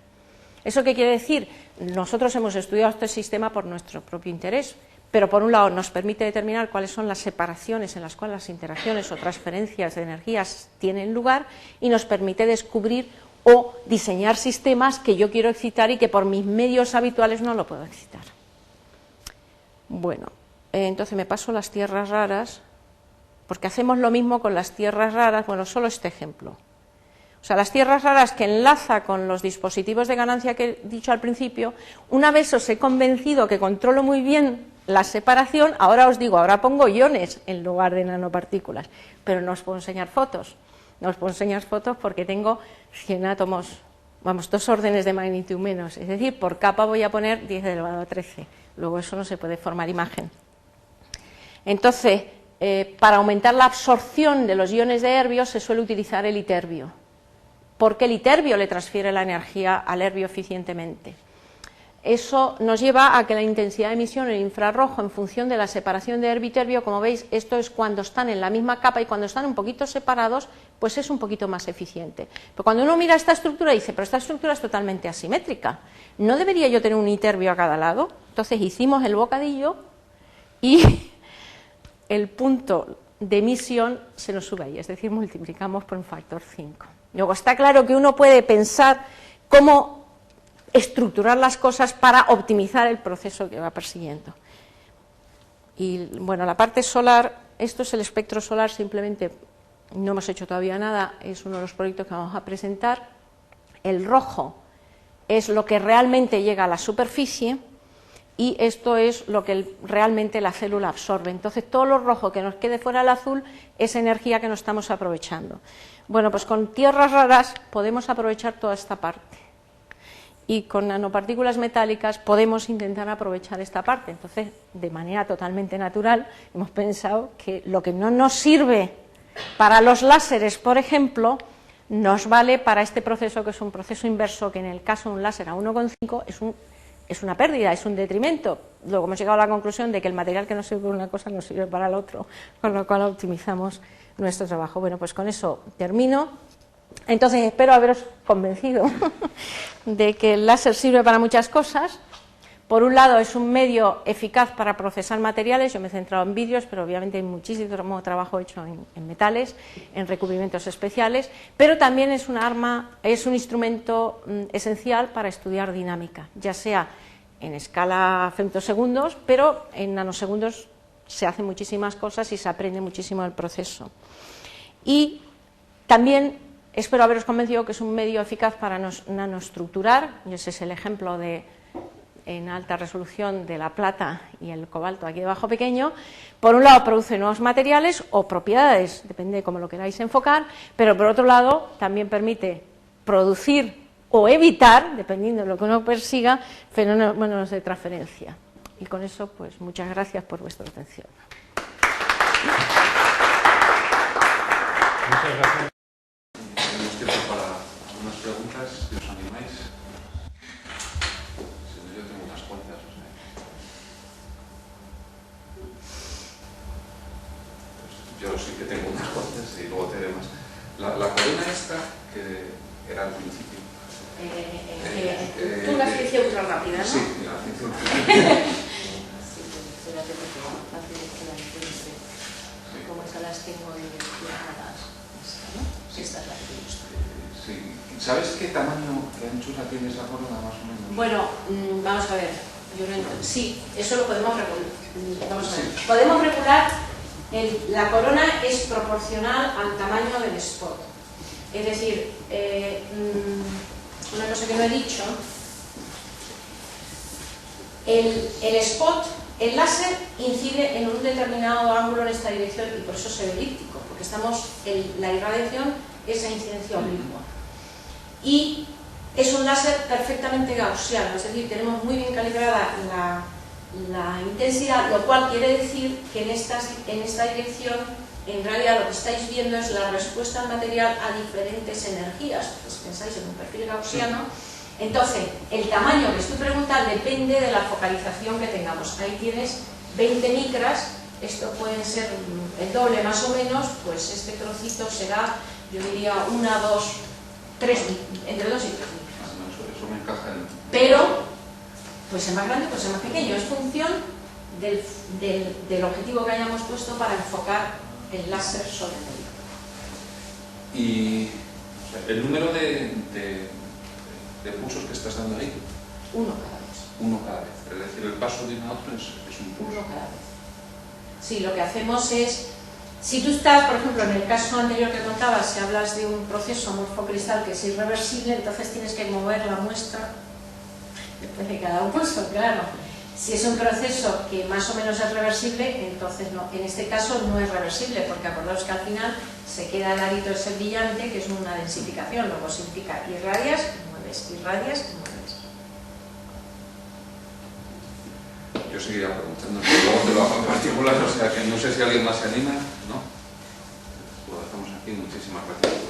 ¿Eso qué quiere decir? Nosotros hemos estudiado este sistema por nuestro propio interés, pero por un lado nos permite determinar cuáles son las separaciones en las cuales las interacciones o transferencias de energías tienen lugar y nos permite descubrir o diseñar sistemas que yo quiero excitar y que por mis medios habituales no lo puedo excitar. Bueno, entonces me paso las tierras raras, porque hacemos lo mismo con las tierras raras, bueno, solo este ejemplo. O sea, las tierras raras que enlaza con los dispositivos de ganancia que he dicho al principio, una vez os he convencido que controlo muy bien la separación, ahora os digo, ahora pongo iones en lugar de nanopartículas, pero no os puedo enseñar fotos. No os puedo enseñar fotos porque tengo 100 átomos, vamos, 2 órdenes de magnitud menos, es decir, por capa voy a poner 10 elevado a 13, luego eso no se puede formar imagen. Entonces, para aumentar la absorción de los iones de herbio se suele utilizar el iterbio, porque el iterbio le transfiere la energía al herbio eficientemente. Eso nos lleva a que la intensidad de emisión en infrarrojo, en función de la separación de herbio-iterbio, como veis, esto es cuando están en la misma capa y cuando están un poquito separados, pues es un poquito más eficiente. Pero cuando uno mira esta estructura dice, pero esta estructura es totalmente asimétrica, ¿no debería yo tener un iterbio a cada lado? Entonces hicimos el bocadillo y el punto de emisión se nos sube ahí, es decir, multiplicamos por un factor 5. Luego está claro que uno puede pensar cómo estructurar las cosas para optimizar el proceso que va persiguiendo. Y bueno, la parte solar, esto es el espectro solar, simplemente no hemos hecho todavía nada, es uno de los proyectos que vamos a presentar. El rojo es lo que realmente llega a la superficie y esto es lo que realmente la célula absorbe. Entonces todo lo rojo que nos quede fuera del azul es energía que no estamos aprovechando. Bueno, pues con tierras raras podemos aprovechar toda esta parte. Y con nanopartículas metálicas podemos intentar aprovechar esta parte. Entonces, de manera totalmente natural, hemos pensado que lo que no nos sirve para los láseres, por ejemplo, nos vale para este proceso, que es un proceso inverso, que en el caso de un láser a 1,5 es una pérdida, es un detrimento. Luego hemos llegado a la conclusión de que el material que nos sirve para una cosa no sirve para el otro, con lo cual optimizamos nuestro trabajo. Bueno, pues con eso termino. Entonces espero haberos convencido de que el láser sirve para muchas cosas. Por un lado es un medio eficaz para procesar materiales, yo me he centrado en vidrios, pero obviamente hay muchísimo trabajo hecho en metales, en recubrimientos especiales, pero también es un arma, es un instrumento esencial para estudiar dinámica, ya sea en escala femtosegundos, pero en nanosegundos se hacen muchísimas cosas y se aprende muchísimo del proceso. Y también espero haberos convencido que es un medio eficaz para nanoestructurar, y ese es el ejemplo en alta resolución de la plata y el cobalto aquí debajo pequeño. Por un lado produce nuevos materiales o propiedades, depende de cómo lo queráis enfocar, pero por otro lado también permite producir o evitar, dependiendo de lo que uno persiga, fenómenos de transferencia. Y con eso, pues muchas gracias por vuestra atención. Muchas gracias. Tenemos tiempo para algunas preguntas, si os animáis. Si no, yo tengo unas cuantas. yo sí que tengo unas cuantas y luego te diré más. La corona esta, que era al principio. Tú la ciencia ultra rápida, ¿no? Sí, la ciencia ultra rápida. Espérate porque va fácil de que la encuentre. Como esas las tengo direccionadas. ¿No? Esta es la que ilustra. Sí. ¿Sabes qué tamaño, qué anchura tiene esa corona más o menos? Bueno, vamos a ver. Sí, eso lo podemos regular. Vamos a ver. Podemos regular. La corona es proporcional al tamaño del spot. Es decir, una cosa que no he dicho, el spot, el láser incide en un determinado ángulo en esta dirección y por eso se ve elíptico, porque la irradiación es a incidencia oblicua. Y es un láser perfectamente gaussiano, es decir, tenemos muy bien calibrada la intensidad, lo cual quiere decir que en esta dirección, en realidad lo que estáis viendo es la respuesta al material a diferentes energías. Pues pensáis en un perfil gaussiano, entonces el tamaño que estoy preguntando depende de la focalización que tengamos. Ahí tienes 20 micras, esto pueden ser el doble más o menos, pues este trocito será, yo diría, 1, 2, 3, entre 2 y 3 micras. Eso me encaja en... Pero, pues es más grande, pues es más pequeño, es función del objetivo que hayamos puesto para enfocar el láser sobre el medio. Y o sea, el número de pulsos que estás dando ahí. Uno cada vez. Uno cada vez. Es decir, el paso de una a otra es un pulso. Uno cada vez. Sí, lo que hacemos es, si tú estás, por ejemplo, en el caso anterior que contabas, si hablas de un proceso morfocristal que es irreversible, entonces tienes que mover la muestra después de cada pulso, claro. Si es un proceso que más o menos es reversible, entonces no. En este caso no es reversible, porque acordaos que al final se queda el arito ese brillante, que es una densificación, luego significa irradias y mueves, irradias y mueves. Yo seguiría preguntando, pero luego te lo hago en particular, o sea que no sé si alguien más se anima, ¿no? Lo dejamos aquí, muchísimas gracias.